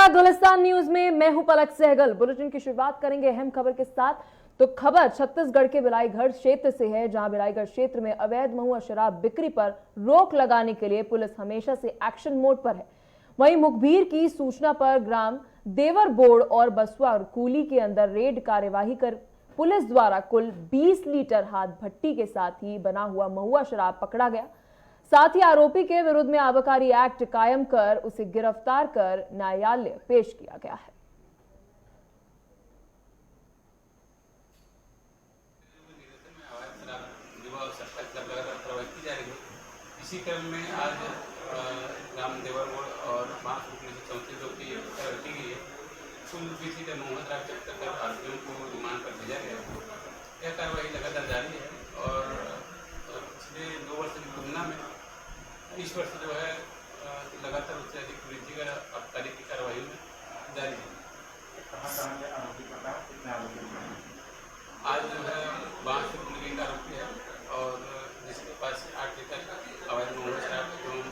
नमस्कार, गुलिस्तान न्यूज में मैं हूं पलक सहगल। बुलेटिन की शुरुआत करेंगे अहम खबर के साथ। तो खबर छत्तीसगढ़ के बिलाईगढ़ क्षेत्र से है, जहां बिलाईगढ़ क्षेत्र में अवैध महुआ शराब बिक्री पर रोक लगाने के लिए पुलिस हमेशा से एक्शन मोड पर है। वहीं मुखबिर की सूचना पर ग्राम देवर बोर्ड और बसवा कूली के अंदर रेड कार्यवाही कर पुलिस द्वारा कुल 20 लीटर हाथ भट्टी के साथ ही बना हुआ महुआ शराब पकड़ा गया। साथ ही आरोपी के विरुद्ध में आबकारी एक्ट कायम कर उसे गिरफ्तार कर न्यायालय पेश किया गया है। इसी क्रम में आज ग्राम देवर बोर्ड और जो की रखी गई है, कुल 20 लीटर महुआ शराब जब्त कर आरोपियों को रिमांड पर भेजा गया। यह कार्रवाई लगातार जारी है और पिछले 2 वर्ष की तुलना में इस वर्ष जो है लगातार उससे अधिक वृद्धि का आबकारी की कार्रवाई में जारी है। आज जो है 62 पुलिस का आरोपी है और जिसके पास 8 लीटर अवैध महुआ शराब एवं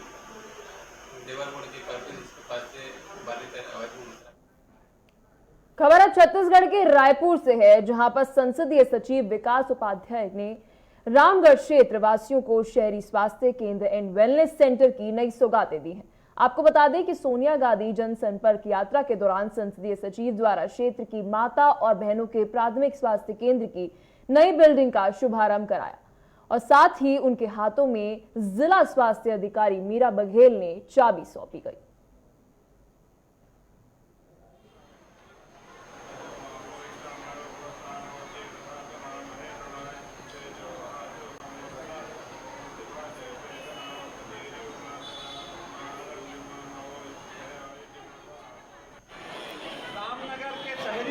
देवर बोर्ड की कार्रवाई जिसके पास से 12 लीटर अवैध महुआ शराब। खबर अब छत्तीसगढ़ के रायपुर से है, जहां पर संसदीय सचिव विकास उपाध्याय ने रामगढ़ क्षेत्र वासियों को शहरी स्वास्थ्य केंद्र एंड वेलनेस सेंटर की नई सौगातें दी हैं। आपको बता दें कि सोनिया गांधी जनसंपर्क यात्रा के दौरान संसदीय सचिव द्वारा क्षेत्र की माता और बहनों के प्राथमिक स्वास्थ्य केंद्र की नई बिल्डिंग का शुभारंभ कराया और साथ ही उनके हाथों में जिला स्वास्थ्य अधिकारी मीरा बघेल ने चाबी सौंपी गई।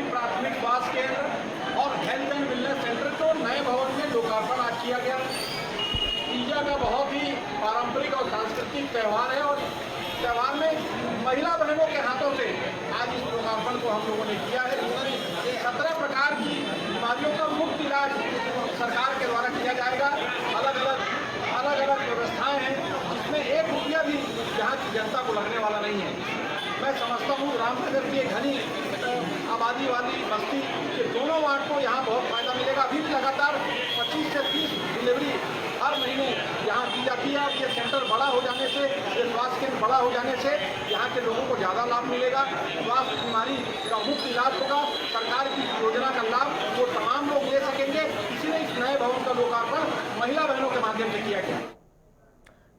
प्राथमिक स्वास्थ्य केंद्र और हेल्थ एंड वेलनेस सेंटर को नए भवन में लोकार्पण आज किया गया। तीजा का बहुत ही पारंपरिक और सांस्कृतिक त्यौहार है और त्यौहार में महिला बहनों के हाथों से आज इस लोकार्पण को हम लोगों ने किया है। 17 प्रकार की बीमारियों का मुफ्त इलाज सरकार के द्वारा किया जाएगा। अलग अलग व्यवस्थाएं हैं जिसमें 1 रुपया भी यहाँ की जनता को लगने वाला नहीं है। मैं समझता हूँ रामनगर की घनी आबादी वाली बस्ती के दोनों वार्ड को यहाँ बहुत फायदा मिलेगा। अभी भी लगातार 25 से 30 डिलीवरी हर महीने यहाँ की जाती है। ये सेंटर बड़ा हो जाने से, ये स्वास्थ्य केंद्र बड़ा हो जाने से यहाँ के लोगों को ज़्यादा लाभ मिलेगा। स्वास्थ्य बीमारी का मुफ्त इलाज होगा। सरकार की योजना का लाभ वो तमाम लोग ले सकेंगे। इसीलिए इस नए भवन का लोकार्पण महिला बहनों के माध्यम से किया गया।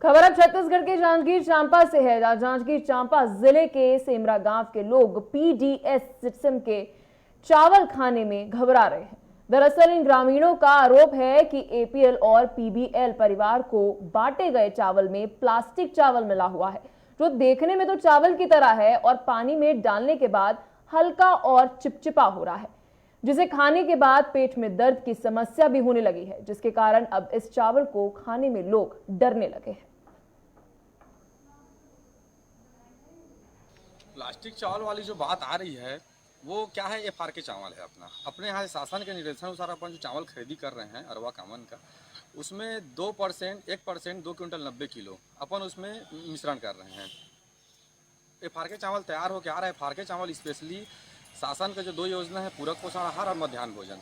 खबर अब छत्तीसगढ़ के जांजगीर चांपा से है। जांजगीर चांपा जिले के सेमरा गांव के लोग पीडीएस सिस्टम के चावल खाने में घबरा रहे हैं। दरअसल इन ग्रामीणों का आरोप है कि एपीएल और पीबीएल परिवार को बांटे गए चावल में प्लास्टिक चावल मिला हुआ है, जो देखने में तो चावल की तरह है और पानी में डालने के बाद हल्का और चिपचिपा हो रहा है, जिसे खाने के बाद पेट में दर्द की समस्या भी होने लगी है, जिसके कारण अब इस चावल को खाने में लोग डरने लगे हैं। प्लास्टिक चावल वाली जो बात आ रही है वो क्या है, एफआरके चावल है। अपने यहाँ शासन के निर्देशन अनुसार अपन जो चावल खरीदी कर रहे हैं अरवा कामन का, उसमें 2% 1% 2 क्विंटल 90 किलो अपन उसमें मिश्रण कर रहे हैं। एफआरके चावल तैयार होकर आ रहा है। एफआरके चावल स्पेशली शासन का जो 2 योजना है, पूरक पोषण आहार और मध्याह्न भोजन,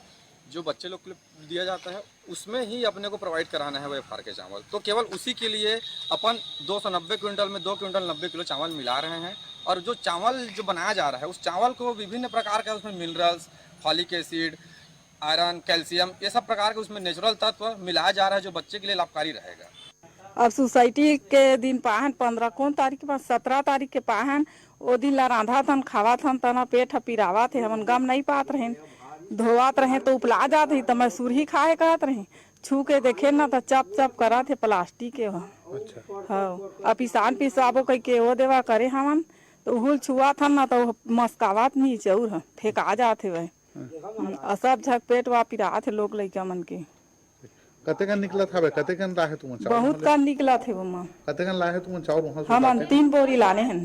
जो बच्चे लोग को दिया जाता है, उसमें ही अपने को प्रोवाइड कराना है वो एफआरके चावल। तो केवल उसी के लिए अपन 290 क्विंटल में 2 क्विंटल 90 किलो चावल मिला रहे हैं। और जो चावल जो बनाया जा रहा है, उस चावल को विभिन्न प्रकार का उसमें minerals, folic acid, iron, calcium, ये सब प्रकार के उसमें नेचुरल तत्व मिलाया जा रहा है, जो बच्चे के लिए लाभकारी रहेगा। अब सोसाइटी के दिन पाहन 15 कौन तारीख के पास 17 तारीख के पाहन वो दिन ला रांधा थन खावा थन तना पेट पिरावा थे। हमन गम नहीं पात रहे, धोवात रहे तो उपला जात ही तो मैं सुरही खाए कहत रही। छू के देखे ना तो चप चप करा थे प्लास्टिक के। हाँ, पिसान पिसाबो कह के वो देवा करे हमन तो उहुल छुआ था ना तो मस्कावात नहीं चौर फेंका जाते वह सब झक पेट वा पिरा थे लोग लइका मन के। कतेकन निकला था, कतेकन लाहे तुम चावल? बहुत कन निकला थे वो मां। कतेकन लाहे तुम चावल वहां से? हम 3 बोरी लाने हैं।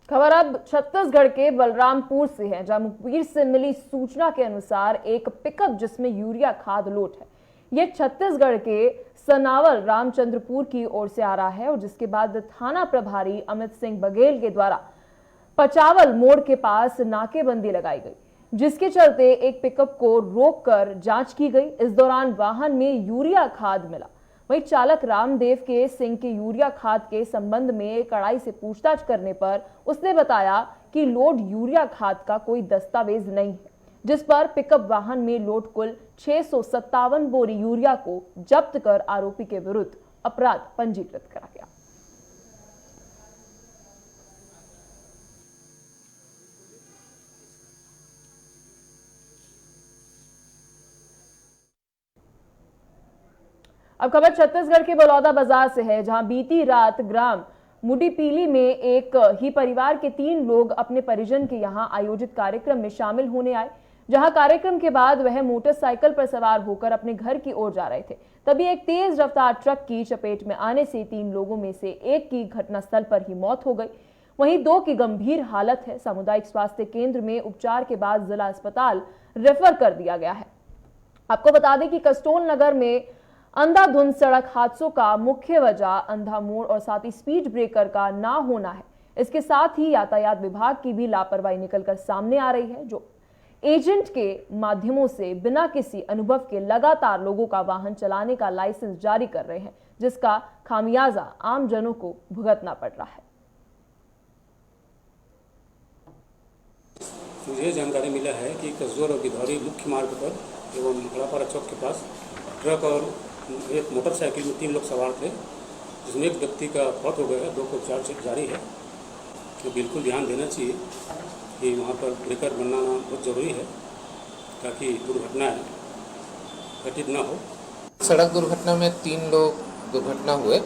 खबर अब छत्तीसगढ़ के बलरामपुर से है, जहां मुखबिर से मिली सूचना के अनुसार एक पिकअप जिसमें यूरिया खाद लोड है, ये छत्तीसगढ़ के सनावल रामचंद्रपुर की ओर से आ रहा है और जिसके बाद थाना प्रभारी अमित सिंह बघेल के द्वारा पचावल मोड़ के पास नाकेबंदी लगाई गई, जिसके चलते एक पिकअप को रोककर जांच की गई। इस दौरान वाहन में यूरिया खाद मिला। वहीं चालक रामदेव के सिंह के यूरिया खाद के संबंध में कड़ाई से पूछताछ करने पर उसने बताया कि लोड यूरिया खाद का कोई दस्तावेज नहीं है, जिस पर पिकअप वाहन में लोड कुल 657 बोरी यूरिया को जब्त कर आरोपी के विरुद्ध अपराध पंजीकृत करा गया। अब खबर छत्तीसगढ़ के बलौदा बाजार से है, जहां बीती रात ग्राम मुडीपीली में एक ही परिवार के 3 लोग अपने परिजन के यहां आयोजित कार्यक्रम में शामिल होने आए। जहां कार्यक्रम के बाद वह मोटरसाइकिल पर सवार होकर अपने घर की ओर जा रहे थे, तभी एक तेज रफ्तार ट्रक की चपेट में आने से 3 लोगों में से एक की घटनास्थल पर ही मौत हो गई। वहीं 2 की गंभीर हालत है। सामुदायिक स्वास्थ्य केंद्र में उपचार के बाद जिला अस्पताल रेफर कर दिया गया है। आपको बता दें कि कस्टोल नगर में अंधाधुंध सड़क हादसों का मुख्य वजह अंधा मोड़ और साथ ही स्पीड ब्रेकर का ना होना है। इसके साथ ही यातायात विभाग की भी लापरवाही निकलकर सामने आ रही है, जो एजेंट के माध्यमों से बिना किसी अनुभव के लगातार लोगों का वाहन चलाने का लाइसेंस जारी कर रहे हैं, जिसका खामियाजा आम जनों को भुगतना पड़ रहा है। मुझे जानकारी मिला है कि कसडोल और गिधौरी मुख्य मार्ग पर एवं बड़ापारा चौक के पास ट्रक और एक मोटरसाइकिल में 3 लोग सवार थे, जिसमें एक व्यक्ति का मौत हो गया। 2 को उपचार जारी है। तो बिल्कुल ध्यान देना चाहिए कि वहाँ पर ब्रेकर बनाना बहुत ज़रूरी है, ताकि दुर्घटनाएं घटित ना हो। सड़क दुर्घटना में 3 लोग दुर्घटना हुए,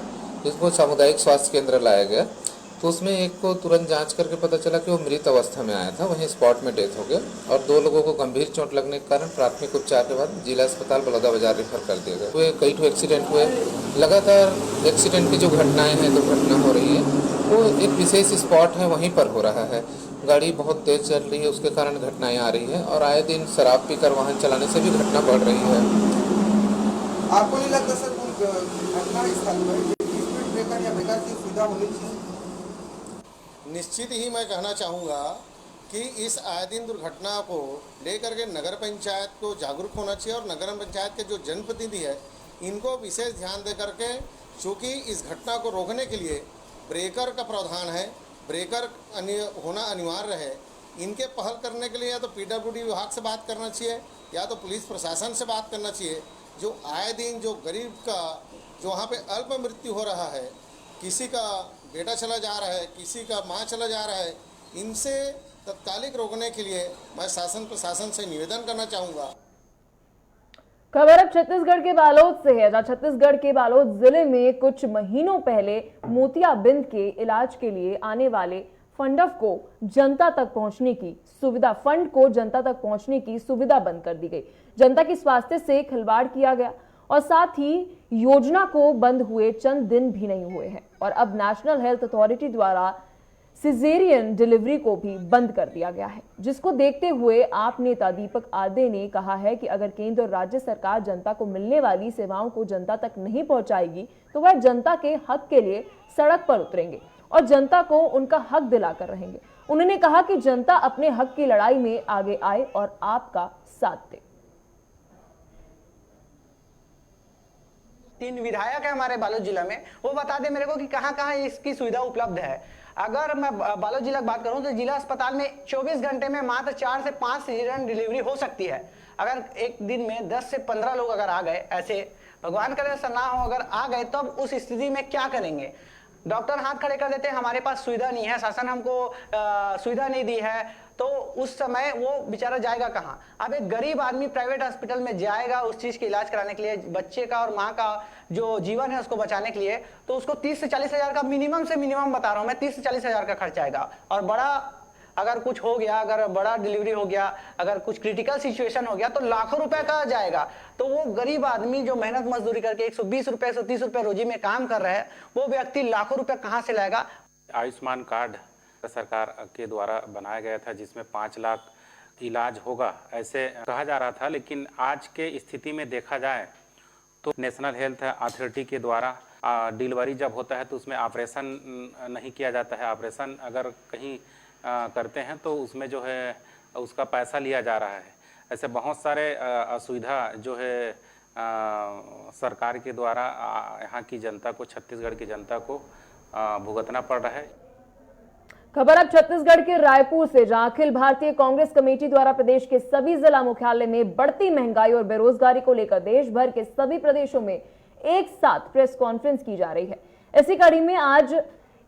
जिसको सामुदायिक स्वास्थ्य केंद्र लाया गया। तो उसमें एक को तुरंत जांच करके पता चला कि वो मृत अवस्था में आया था, वहीं स्पॉट में डेथ हो गया। और 2 लोगों को गंभीर चोट लगने के कारण प्राथमिक उपचार के बाद जिला अस्पताल बलौदा बाजार रेफर कर दिया गया। हुए कई एक्सीडेंट हुए, लगातार एक्सीडेंट की जो घटनाएं हैं, दुर्घटना हो रही है, वो एक विशेष स्पॉट है वहीं पर हो रहा है। गाड़ी बहुत तेज चल रही है, उसके कारण घटनाएं आ रही है। और आए दिन शराब पीकर वाहन चलाने से भी घटना बढ़ रही है। आपको नहीं लगता सर घटना स्थल पर स्पीड ब्रेकर या ब्रेकर की सुविधा होनी चाहिए? निश्चित ही मैं कहना चाहूँगा कि इस आए दिन दुर्घटना को लेकर के नगर पंचायत को जागरूक होना चाहिए, और नगर पंचायत के जो जनप्रतिनिधि है इनको विशेष ध्यान दे करके, चूँकि इस घटना को रोकने के लिए ब्रेकर का प्रावधान है, ब्रेकर होना अनिवार्य है। इनके पहल करने के लिए या तो PWD विभाग से बात करना चाहिए या तो पुलिस प्रशासन से बात करना चाहिए। जो आए दिन जो गरीब का जो वहाँ पे अल्प मृत्यु हो रहा है, किसी का बेटा चला जा रहा है, किसी का माँ चला जा रहा है, इनसे तत्कालिक रोकने के लिए मैं शासन प्रशासन से निवेदन करना चाहूँगा। खबर अब छत्तीसगढ़ के बालोद से है, जहां छत्तीसगढ़ के बालोद जिले में कुछ महीनों पहले मोतियाबिंद के इलाज के लिए आने वाले फंड को जनता तक पहुंचने की सुविधा बंद कर दी गई। जनता की स्वास्थ्य से खिलवाड़ किया गया और साथ ही योजना को बंद हुए चंद दिन भी नहीं हुए हैं, और अब नेशनल हेल्थ अथॉरिटी द्वारा सिजेरियन डिलीवरी को भी बंद कर दिया गया है, जिसको देखते हुए आप नेता दीपक आदे ने कहा है कि अगर केंद्र और राज्य सरकार जनता को मिलने वाली सेवाओं को जनता तक नहीं पहुंचाएगी तो वह जनता के हक के लिए सड़क पर उतरेंगे और जनता को उनका हक दिलाकर रहेंगे। उन्होंने कहा कि जनता अपने हक की लड़ाई में आगे आए और आपका साथ दे। 3 विधायक है हमारे बालोद जिला में, वो बता दे मेरे को कि कहां कहां इसकी सुविधा उपलब्ध है। अगर मैं बालोद जिला की बात करूं तो जिला अस्पताल में 24 घंटे में मात्र 4 से 5 सिजेरियन डिलीवरी हो सकती है। अगर एक दिन में 10 से 15 लोग अगर आ गए, ऐसे भगवान करे ऐसा ना हो, अगर आ गए तब उस स्थिति में क्या करेंगे? डॉक्टर हाथ खड़े कर देते हैं, हमारे पास सुविधा नहीं है, शासन हमको सुविधा नहीं दी है, तो उस समय वो बेचारा जाएगा कहाँ? अब एक गरीब आदमी प्राइवेट हॉस्पिटल में जाएगा उस चीज के इलाज कराने के लिए, बच्चे का और माँ का जो जीवन है उसको बचाने के लिए, तो उसको 30 से 40 हजार का मिनिमम से मिनिमम बता रहा हूँ मैं, 30 से 40 हजार का खर्च आएगा। और बड़ा अगर कुछ हो गया, अगर बड़ा डिलीवरी हो गया, अगर कुछ क्रिटिकल सिचुएशन हो गया तो लाखों रुपए का जाएगा। तो वो गरीब आदमी जो मेहनत मजदूरी करके 120 रुपए 130 रुपए रोजी में काम कर रहा है, वो व्यक्ति लाखों रुपए कहाँ से लाएगा? आयुष्मान कार्ड सरकार के द्वारा बनाया गया था, जिसमें 5 लाख इलाज होगा ऐसे कहा जा रहा था, लेकिन आज के स्थिति में देखा जाए तो नेशनल हेल्थ अथॉरिटी के द्वारा डिलीवरी जब होता है तो उसमें ऑपरेशन नहीं किया जाता है। ऑपरेशन अगर कहीं करते हैं तो उसमें जो है उसका पैसा लिया जा रहा है। ऐसे बहुत सारे असुविधा जो है सरकार के द्वारा यहाँ की जनता को, छत्तीसगढ़ की जनता को भुगतना पड़ रहा है। खबर अब छत्तीसगढ़ के रायपुर से, जहां अखिल भारतीय कांग्रेस कमेटी द्वारा प्रदेश के सभी जिला मुख्यालय में बढ़ती महंगाई और बेरोजगारी को लेकर देश भर के सभी प्रदेशों में एक साथ प्रेस कॉन्फ्रेंस की जा रही है। इसी कड़ी में आज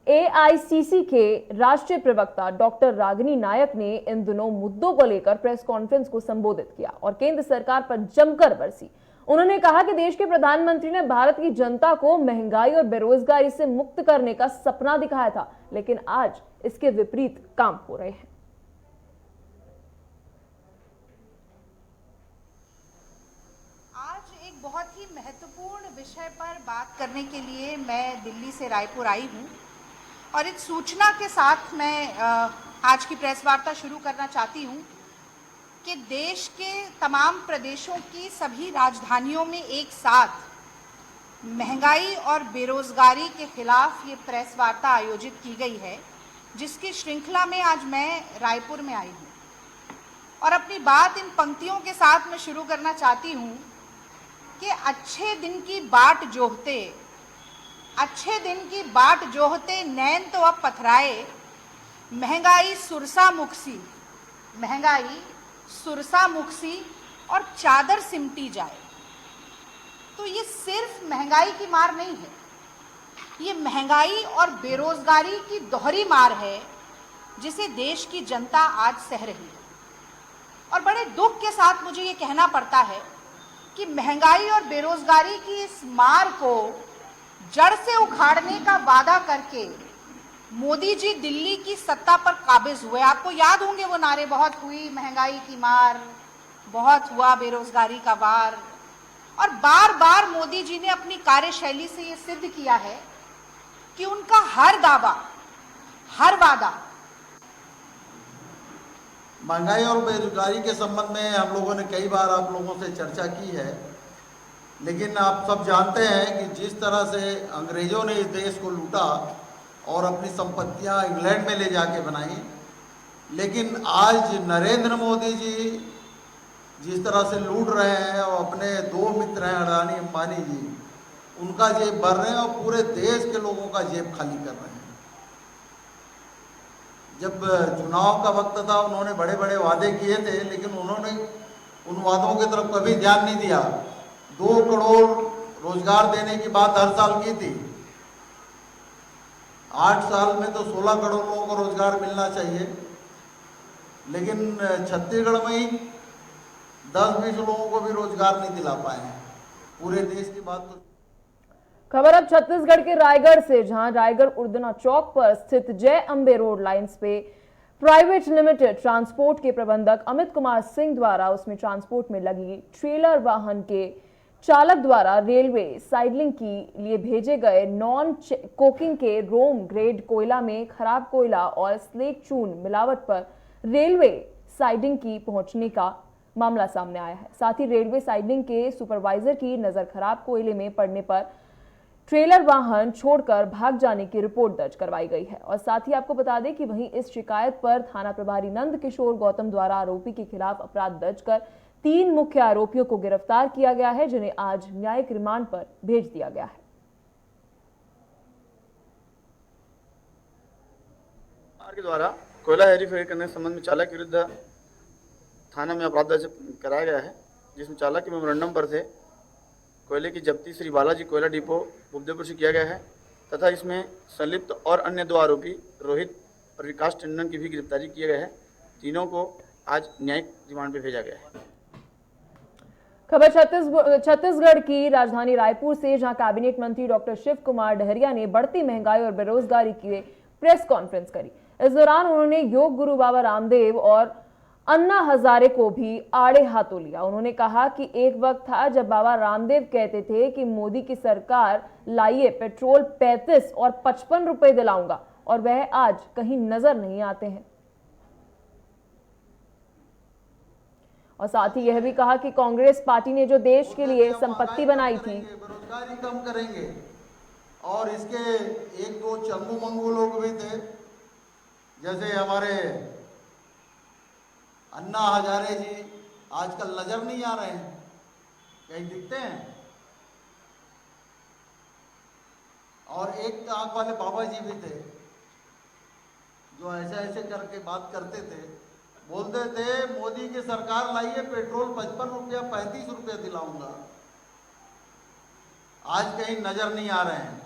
एआईसीसी के राष्ट्रीय प्रवक्ता डॉक्टर रागिनी नायक ने इन दोनों मुद्दों को लेकर प्रेस कॉन्फ्रेंस को संबोधित किया और केंद्र सरकार पर जमकर बरसी। उन्होंने कहा कि देश के प्रधानमंत्री ने भारत की जनता को महंगाई और बेरोजगारी से मुक्त करने का सपना दिखाया था, लेकिन आज इसके विपरीत काम हो रहे हैं। आज एक बहुत ही महत्वपूर्ण विषय पर बात करने के लिए मैं दिल्ली से रायपुर आई हूं और एक सूचना के साथ मैं आज की प्रेस वार्ता शुरू करना चाहती हूं कि देश के तमाम प्रदेशों की सभी राजधानियों में एक साथ महंगाई और बेरोजगारी के खिलाफ ये प्रेस वार्ता आयोजित की गई है, जिसकी श्रृंखला में आज मैं रायपुर में आई हूँ। और अपनी बात इन पंक्तियों के साथ मैं शुरू करना चाहती हूँ कि अच्छे दिन की बाट जोहते नैन तो अब पथराए, महंगाई सुरसा मुखसी और चादर सिमटी जाए। तो ये सिर्फ महंगाई की मार नहीं है, ये महंगाई और बेरोजगारी की दोहरी मार है जिसे देश की जनता आज सह रही है। और बड़े दुख के साथ मुझे ये कहना पड़ता है कि महंगाई और बेरोजगारी की इस मार को जड़ से उखाड़ने का वादा करके मोदी जी दिल्ली की सत्ता पर काबिज हुए। आपको याद होंगे वो नारे, बहुत हुई महंगाई की मार, बहुत हुआ बेरोजगारी का वार। और बार बार मोदी जी ने अपनी कार्यशैली से ये सिद्ध किया है कि उनका हर दावा, हर वादा। महंगाई और बेरोजगारी के संबंध में हम लोगों ने कई बार आप लोगों से चर्चा की है, लेकिन आप सब जानते हैं कि जिस तरह से अंग्रेजों ने इस देश को लूटा और अपनी संपत्तियां इंग्लैंड में ले जाके बनाई, लेकिन आज नरेंद्र मोदी जी जिस तरह से लूट रहे हैं और अपने दो मित्र हैं अडानी अंबानी जी, उनका जेब भर रहे हैं और पूरे देश के लोगों का जेब खाली कर रहे हैं। जब चुनाव का वक्त था उन्होंने बड़े बड़े वादे किए थे, लेकिन उन्होंने उन वादों की तरफ कभी ध्यान नहीं दिया। 2 करोड़ रोजगार देने की बात हर साल की थी, 8 साल में तो 16 करोड़ लोगों को रोजगार मिलना चाहिए, लेकिन छत्तीसगढ़ में ही 10-20 लोगों को भी रोजगार नहीं दिला पाए हैं। पूरे देश की बात तो। खबर अब छत्तीसगढ़ के रायगढ़ से, जहां रायगढ़ उर्दना चौक पर स्थित जय अंबे रोड लाइंस पे प्राइवेट लिमिटेड ट्रांसपोर्ट के प्रबंधक अमित कुमार सिंह द्वारा उसमें ट्रांसपोर्ट में लगी ट्रेलर वाहन के चालक द्वारा रेलवे साइडलिंग के लिए भेजे गए नॉन कोकिंग के रोम ग्रेड कोयला में खराब कोयला और स्लेट चून मिलावट पर रेलवे साइडिंग की पहुंचने का मामला सामने आया है। साथ ही रेलवे साइडिंग के सुपरवाइजर की नजर खराब कोयले में पड़ने पर ट्रेलर वाहन छोड़कर भाग जाने की रिपोर्ट दर्ज करवाई गई है। और साथ ही आपको बता दें कि वहीं इस शिकायत पर थाना प्रभारी नंद किशोर गौतम द्वारा आरोपी के खिलाफ अपराध दर्ज कर 3 मुख्य आरोपियों को गिरफ्तार किया गया है, जिन्हें आज न्यायिक रिमांड पर भेज दिया गया है। के द्वारा कोयला हेरीफेरी करने के संबंध में चालक के विरुद्ध थाना में अपराध दर्ज कराया गया है, जिसमें चालक के मेमोरेंडम पर से कोयले की जब्ती श्री बालाजी कोयला डिपो भूपदेवपुर से किया गया है तथा इसमें संलिप्त और अन्य 2 आरोपी रोहित और विकास टंडन की भी गिरफ्तारी किए गए हैं। तीनों को आज न्यायिक रिमांड पर भेजा गया है। खबर छत्तीसगढ़ की राजधानी रायपुर से, जहां कैबिनेट मंत्री डॉक्टर शिव कुमार डहरिया ने बढ़ती महंगाई और बेरोजगारी की प्रेस कॉन्फ्रेंस करी। इस दौरान उन्होंने योग गुरु बाबा रामदेव और अन्ना हजारे को भी आड़े हाथों लिया। उन्होंने कहा कि एक वक्त था जब बाबा रामदेव कहते थे कि मोदी की सरकार लाइए पेट्रोल 35 और 55 रुपए दिलाऊंगा, और वह आज कहीं नजर नहीं आते हैं। और साथ ही यह भी कहा कि कांग्रेस पार्टी ने जो देश के लिए संपत्ति बनाई थी, बेरोजगारी कम करेंगे। और इसके 1-2 चंगू मंगू लोग भी थे जैसे हमारे अन्ना हजारे जी आजकल नजर नहीं आ रहे हैं, कहीं दिखते हैं। और एक आंख वाले बाबा जी भी थे जो ऐसे ऐसे करके बात करते थे, बोलते थे मोदी की सरकार लाई है पेट्रोल 55 रुपया 35 रुपया दिलाऊंगा। आज कहीं नजर नहीं आ रहे हैं।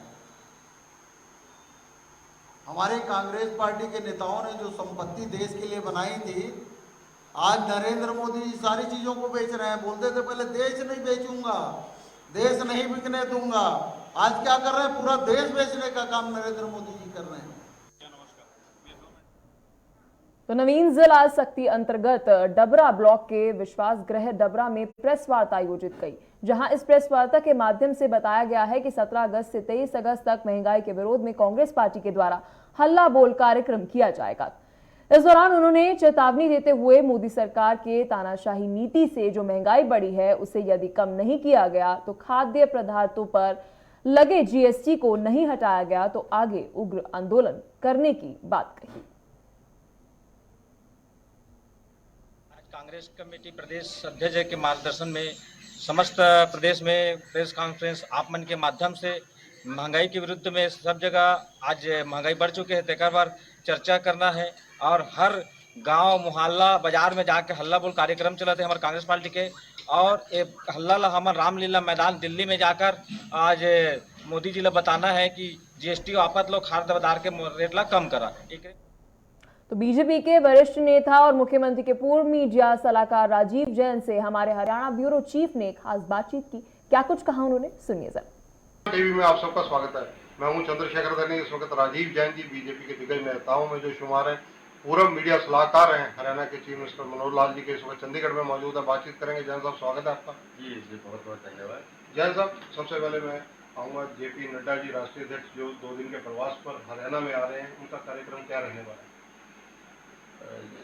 हमारे कांग्रेस पार्टी के नेताओं ने जो संपत्ति देश के लिए बनाई थी, आज नरेंद्र मोदी जी सारी चीजों को बेच रहे हैं। बोलते थे पहले देश नहीं बेचूंगा, देश नहीं बिकने दूंगा, आज क्या कर रहे हैं, पूरा देश बेचने का काम नरेंद्र मोदी जी कर रहे हैं। तो नवीन जिला शक्ति अंतर्गत डबरा ब्लॉक के विश्वास गृह डबरा में प्रेस वार्ता आयोजित की, जहां इस प्रेस वार्ता के माध्यम से बताया गया है कि 17 अगस्त से 23 अगस्त तक महंगाई के विरोध में कांग्रेस पार्टी के द्वारा हल्ला बोल कार्यक्रम किया जाएगा। इस दौरान उन्होंने चेतावनी देते हुए मोदी सरकार के तानाशाही नीति से जो महंगाई बढ़ी है उसे यदि कम नहीं किया गया तो खाद्य पदार्थों पर लगे जीएसटी को नहीं हटाया गया तो आगे उग्र आंदोलन करने की बात कही। कांग्रेस कमेटी प्रदेश अध्यक्ष के मार्गदर्शन में समस्त प्रदेश में प्रेस कॉन्फ्रेंस आप मन के माध्यम से महंगाई के विरुद्ध में सब जगह आज महंगाई बढ़ चुके हैं तेकर बार चर्चा करना है और हर गांव मोहल्ला बाजार में जाके हल्ला बोल कार्यक्रम चला थे हमारे कांग्रेस पार्टी के। और ये हल्ला ला हमारे रामलीला मैदान दिल्ली में जाकर आज मोदी जी ला बताना है कि जीएसटी वापस लो, खाद्य पदार्थ के रेट ला कम करा। तो बीजेपी के वरिष्ठ नेता और मुख्यमंत्री के पूर्व मीडिया सलाहकार राजीव जैन से हमारे हरियाणा ब्यूरो चीफ ने खास बातचीत की। क्या कुछ कहा उन्होंने, सुनिए जरा। टीवी में आप सबका स्वागत है। मैं हूं चंद्रशेखर धनी। इस वक्त राजीव जैन जी बीजेपी के दिग्गज नेताओं में जो शुमार हैं, पूर्व मीडिया सलाहकार हैं हरियाणा के चीफ मिनिस्टर मनोहर लाल जी के इस वक्त चंडीगढ़ में मौजूद है। बातचीत करेंगे। जैन साहब स्वागत है आपका। जी बहुत बहुत धन्यवाद। जैन साहब, सबसे पहले मैं आऊँगा जेपी नड्डा जी राष्ट्रीय अध्यक्ष जो 2 दिन के प्रवास पर हरियाणा में आ रहे हैं, उनका कार्यक्रम क्या रहने वाला है?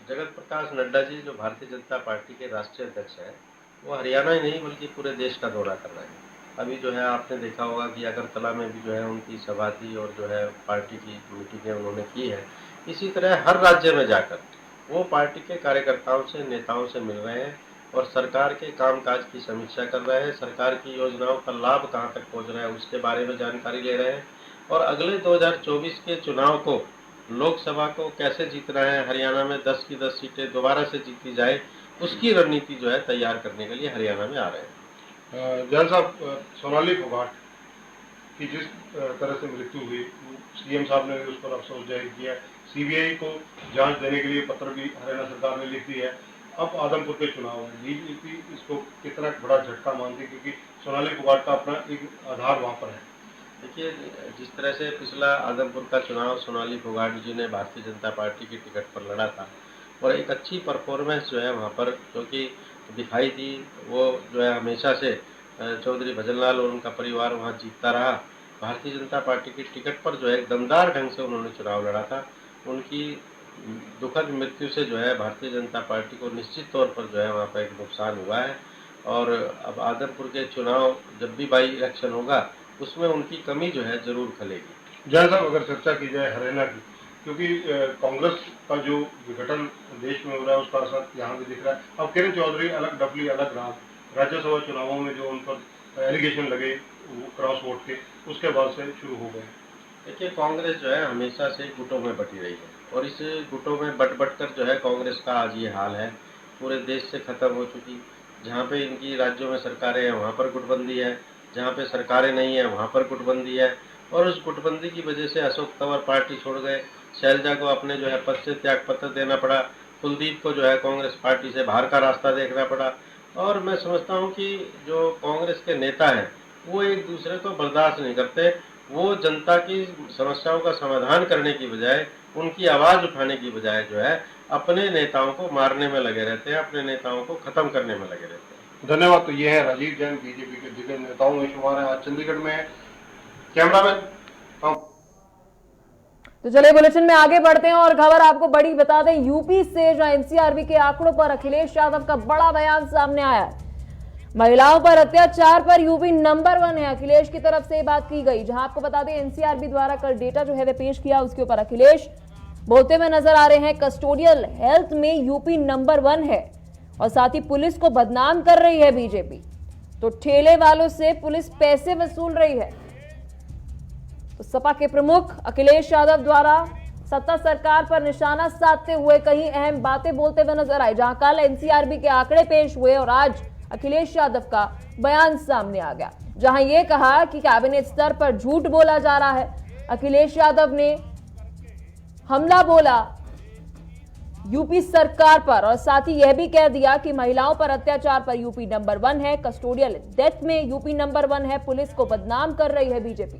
जगत प्रकाश नड्डा जी जो भारतीय जनता पार्टी के राष्ट्रीय अध्यक्ष हैं, वो हरियाणा ही नहीं बल्कि पूरे देश का दौरा कर रहे हैं। अभी जो है आपने देखा होगा कि अगरतला में भी जो है उनकी सभा थी और जो है पार्टी की मीटिंगें उन्होंने की है। इसी तरह हर राज्य में जाकर वो पार्टी के कार्यकर्ताओं से, नेताओं से मिल रहे हैं और सरकार के कामकाज की समीक्षा कर रहे हैं। सरकार की योजनाओं का लाभ कहाँ तक पहुँच रहा है उसके बारे में जानकारी ले रहे हैं और अगले 2024 के चुनाव को, लोकसभा को कैसे जीतना है, हरियाणा में 10 की 10 सीटें दोबारा से जीती जाए, उसकी रणनीति जो है तैयार करने के लिए हरियाणा में आ रहे हैं। जैन साहब, सोनाली फोगाट की जिस तरह से मृत्यु हुई, सीएम साहब ने भी उस पर अफसोस जाहिर किया। सीबीआई को जांच देने के लिए पत्र भी हरियाणा सरकार ने लिख दिया है। अब आदमपुर के चुनाव है, बीजेपी इसको कितना बड़ा झटका मानती है क्योंकि सोनाली फोगाट का अपना एक आधार वहाँ पर है। देखिए, जिस तरह से पिछला आदमपुर का चुनाव सोनाली फोगाट जी ने भारतीय जनता पार्टी की टिकट पर लड़ा था और एक अच्छी परफॉर्मेंस जो है वहाँ पर जो कि दिखाई दी, वो जो है हमेशा से चौधरी भजनलाल और उनका परिवार वहाँ जीतता रहा। भारतीय जनता पार्टी की टिकट पर जो है दमदार ढंग से उन्होंने चुनाव लड़ा था। उनकी दुखद मृत्यु से जो है भारतीय जनता पार्टी को निश्चित तौर पर जो है वहाँ पर एक नुकसान हुआ है और अब आदमपुर के चुनाव जब भी बाई इलेक्शन होगा उसमें उनकी कमी जो है जरूर खलेगी। जय साहब, अगर चर्चा की जाए हरियाणा की, क्योंकि कांग्रेस का जो विघटन देश में हो रहा है उसका असर यहाँ भी दिख रहा है। अब किरण चौधरी अलग डबली अलग राम, राज्यसभा चुनावों में जो उन पर एलिगेशन लगे क्रॉस वोट के, उसके बाद से शुरू हो गए। देखिए, कांग्रेस जो है हमेशा से गुटों में बटी रही है और इस गुटों में बट कर जो है कांग्रेस का आज ये हाल है। पूरे देश से खत्म हो चुकी। जहाँ पे इनकी राज्यों में सरकारें हैं वहाँ पर गुटबंदी है, जहाँ पे सरकारें नहीं है वहाँ पर गुटबंदी है और उस गुटबंदी की वजह से अशोक तंवर पार्टी छोड़ गए, शैलजा को अपने जो है पद से त्याग पत्र देना पड़ा, कुलदीप को जो है कांग्रेस पार्टी से बाहर का रास्ता देखना पड़ा। और मैं समझता हूँ कि जो कांग्रेस के नेता हैं वो एक दूसरे को बर्दाश्त नहीं करते। वो जनता की समस्याओं का समाधान करने की बजाय, उनकी आवाज़ उठाने की बजाय जो है अपने नेताओं को मारने में लगे रहते हैं, अपने नेताओं को खत्म करने में लगे रहते हैं। धन्यवाद। तो ये है राजीव जैन, बीजेपी के दिग्गज नेताओं में शुमार है। आज चंडीगढ़ में कैमरामैन। तो चलिए बुलेटिन में आगे बढ़ते हैं और खबर आपको बड़ी बता दें यूपी से, जहां एनसीआरबी के आंकड़ों पर अखिलेश यादव का बड़ा बयान सामने आया है। महिलाओं पर अत्याचार पर यूपी नंबर 1 है, अखिलेश की तरफ से बात की गई। जहां आपको बता दें एनसीआरबी द्वारा कल डेटा जो है वे पेश किया, उसके ऊपर अखिलेश बोलते हुए नजर आ रहे हैं कस्टोडियल हेल्थ में यूपी नंबर 1 है और साथ ही पुलिस को बदनाम कर रही है बीजेपी। तो ठेले वालों से पुलिस पैसे वसूल रही है। तो सपा के प्रमुख अखिलेश यादव द्वारा सत्ता सरकार पर निशाना साधते हुए कई अहम बातें बोलते हुए नजर आए, जहां कल एनसीआरबी के आंकड़े पेश हुए और आज अखिलेश यादव का बयान सामने आ गया, जहां यह कहा कि कैबिनेट स्तर पर झूठ बोला जा रहा है। अखिलेश यादव ने हमला बोला यूपी सरकार पर और साथ ही यह भी कह दिया कि महिलाओं पर अत्याचार पर यूपी नंबर 1 है, कस्टोडियल डेथ में यूपी नंबर 1 है, पुलिस को बदनाम कर रही है बीजेपी।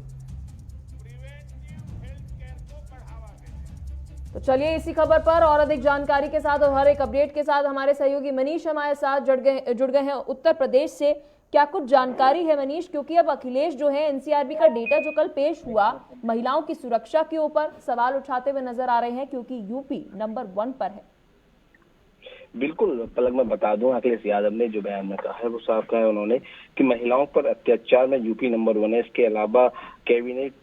तो चलिए इसी खबर पर और अधिक जानकारी के साथ और हर एक अपडेट के साथ हमारे सहयोगी मनीष हमारे साथ जुड़ गए हैं उत्तर प्रदेश से। क्या कुछ जानकारी है मनीष, क्योंकि अब अखिलेश जो है एनसीआरबी का डेटा जो कल पेश हुआ महिलाओं की सुरक्षा के ऊपर सवाल उठाते हुए नजर आ रहे हैं, क्योंकि यूपी नंबर 1 पर है। बिल्कुल पलक मैं बता दूं, अखिलेश यादव ने जो बयान में कहा है वो साफ कहा है उन्होंने कि महिलाओं पर अत्याचार में यूपी नंबर 1 है। इसके अलावा कैबिनेट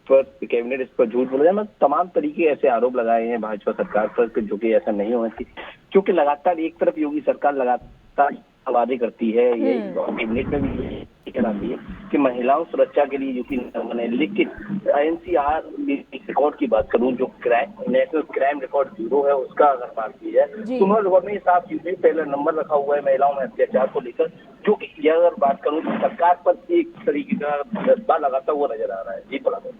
इस पर झूठ बोला जाए, तमाम तरीके ऐसे आरोप लगाए हैं भाजपा सरकार पर जो कि ऐसा नहीं होना चाहिए, क्योंकि लगातार एक तरफ योगी सरकार लगातार वादे करती है, ये कैबिनेट में भी कराती है कि महिलाओं सुरक्षा के लिए यूपी नंबर 1 है। लेकिन एनसीआर रिकॉर्ड की बात करूं, जो नेशनल क्राइम रिकॉर्ड ब्यूरो है उसका अगर बात की जाए तो उन्होंने रिकॉर्ड में साफ यूपी पहला नंबर रखा हुआ है महिलाओं में अत्याचार को लेकर, जो कि यह अगर बात करूं तो सरकार पर एक तरीके का जज्बा लगाता हुआ नजर आ रहा है। जी बहुत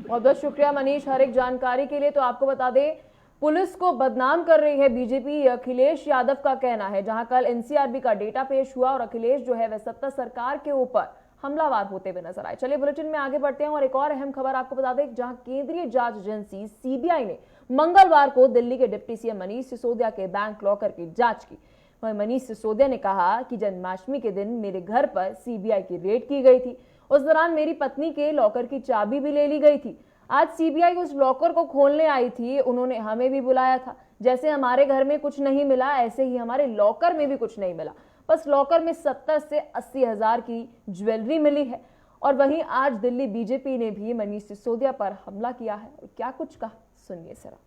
बहुत शुक्रिया मनीष हर एक जानकारी के लिए। तो आपको बता दें पुलिस को बदनाम कर रही है बीजेपी, अखिलेश यादव का कहना है, जहां कल एनसीआरबी का डेटा पेश हुआ और अखिलेश जो है वह सत्ता सरकार के ऊपर हमलावर होते हुए नजर आए। चलिए बुलेटिन में आगे बढ़ते हैं और एक और अहम खबर आपको बता दें, जहां केंद्रीय जांच एजेंसी सीबीआई ने मंगलवार को दिल्ली के डिप्टी सीएम मनीष सिसोदिया के बैंक लॉकर की जांच की। वहीं मनीष सिसोदिया ने कहा कि जन्माष्टमी के दिन मेरे घर पर सीबीआई की रेड की गई थी, उस दौरान मेरी पत्नी के लॉकर की चाबी भी ले ली गई थी। आज सीबीआई उस लॉकर को खोलने आई थी, उन्होंने हमें भी बुलाया था। जैसे हमारे घर में कुछ नहीं मिला ऐसे ही हमारे लॉकर में भी कुछ नहीं मिला, बस लॉकर में 70 से 80 हजार की ज्वेलरी मिली है। और वहीं आज दिल्ली बीजेपी ने भी मनीष सिसोदिया पर हमला किया है और क्या कुछ कहा सुनिए जरा।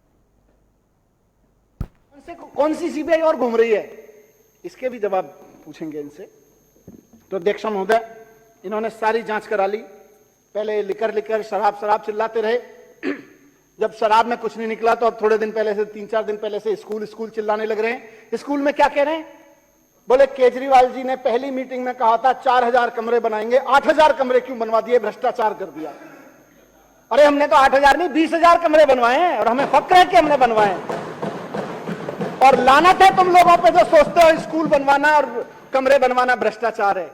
कौन सी सीबीआई और घूम रही है, इसके भी जवाब पूछेंगे इनसे। तो अध्यक्ष महोदय, इन्होंने सारी जांच करा ली, पहले लिकर शराब चिल्लाते रहे, जब शराब में कुछ नहीं निकला तो अब थोड़े दिन पहले से 3-4 दिन पहले से स्कूल चिल्लाने लग रहे हैं। स्कूल में क्या कह रहे हैं, बोले केजरीवाल जी ने पहली मीटिंग में कहा था 4000 कमरे बनाएंगे, 8000 कमरे क्यों बनवा दिए, भ्रष्टाचार कर दिया। अरे हमने तो 8000 नहीं 20,000 कमरे बनवाए हैं और हमें फक्र है कि हमने बनवाए हैं। और लानत है तुम लोगों पे जो सोचते हो स्कूल बनवाना और कमरे बनवाना भ्रष्टाचार है।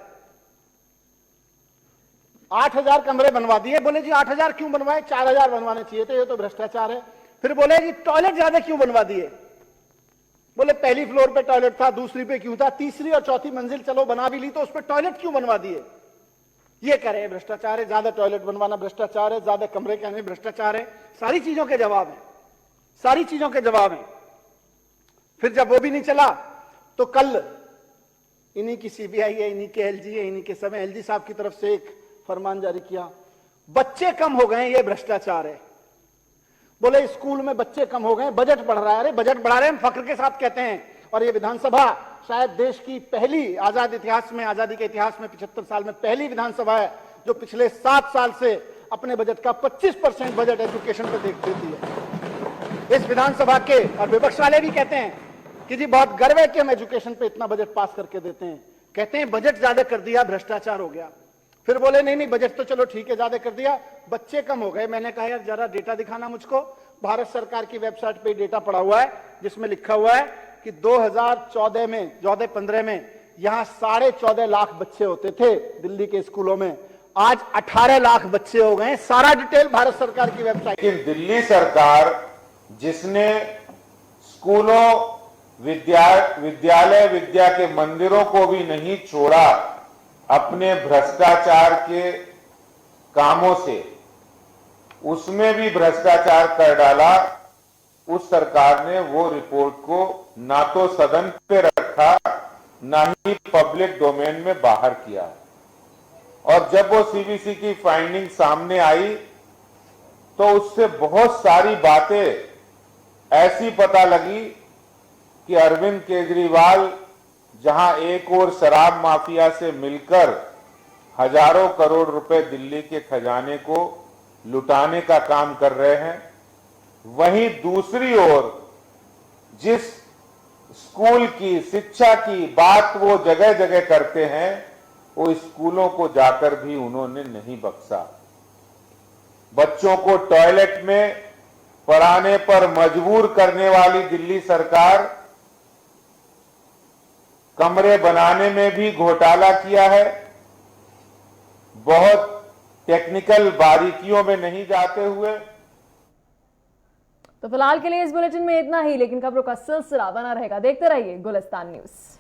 8000 कमरे बनवा दिए, बोले जी 8000 क्यों बनवाए, 4000 बनवाने चाहिए थे, ये तो भ्रष्टाचार है। फिर बोले जी टॉयलेट ज्यादा क्यों बनवा दिए, बोले पहली फ्लोर पे टॉयलेट था, दूसरी पे क्यों था, तीसरी और चौथी मंजिल चलो बना भी ली तो उस पर टॉयलेट क्यों बनवा दिए। ये कह रहे हैं भ्रष्टाचार है, ज्यादा टॉयलेट बनवाना भ्रष्टाचार है, ज्यादा कमरे कहने भ्रष्टाचार है। सारी चीजों के जवाब है, सारी चीजों के जवाब है। फिर जब वो भी नहीं चला तो कल इन्हीं की सीबीआई है, इन्हीं के एलजी है, इन्हीं के समय एलजी साहब की तरफ से एक फरमान जारी किया, बच्चे कम हो गए ये भ्रष्टाचार है। बोले स्कूल में बच्चे कम हो गए, बजट बढ़ रहा है। अरे बजट बढ़ा रहे हैं, हम फख्र के साथ कहते हैं। और ये विधानसभा शायद देश की पहली आजादी के इतिहास में 75 साल में पहली विधानसभा है जो पिछले 7 साल से अपने बजट का 25% बजट एजुकेशन पे देती है। इस विधानसभा के और विपक्ष वाले भी कहते हैं कि जी बहुत गर्व है कि हम एजुकेशन पे इतना बजट पास करके देते हैं। कहते हैं बजट ज्यादा कर दिया, भ्रष्टाचार हो गया। फिर बोले नहीं बजट तो चलो ठीक है ज्यादा कर दिया, बच्चे कम हो गए। मैंने कहा यार जरा डेटा दिखाना मुझको। भारत सरकार की वेबसाइट पे डेटा पड़ा हुआ है जिसमें लिखा हुआ है कि 2014-15 में यहाँ 14.5 लाख बच्चे होते थे दिल्ली के स्कूलों में, आज 18 लाख बच्चे हो गए। सारा डिटेल भारत सरकार की वेबसाइट। लेकिन दिल्ली सरकार जिसने स्कूलों विद्यालय विद्या के मंदिरों को भी नहीं छोड़ा अपने भ्रष्टाचार के कामों से, उसमें भी भ्रष्टाचार कर डाला। उस सरकार ने वो रिपोर्ट को ना तो सदन पे रखा ना ही पब्लिक डोमेन में बाहर किया। और जब वो सीबीसी की फाइंडिंग सामने आई तो उससे बहुत सारी बातें ऐसी पता लगी कि अरविंद केजरीवाल जहां एक ओर शराब माफिया से मिलकर हजारों करोड़ रुपए दिल्ली के खजाने को लुटाने का काम कर रहे हैं, वहीं दूसरी ओर जिस स्कूल की शिक्षा की बात वो जगह जगह करते हैं, वो स्कूलों को जाकर भी उन्होंने नहीं बख्शा। बच्चों को टॉयलेट में पढ़ाने पर मजबूर करने वाली दिल्ली सरकार कमरे बनाने में भी घोटाला किया है। बहुत टेक्निकल बारीकियों में नहीं जाते हुए। तो फिलहाल के लिए इस बुलेटिन में इतना ही, लेकिन खबरों का सिलसिला बना रहेगा। देखते रहिए गुलिस्तान न्यूज।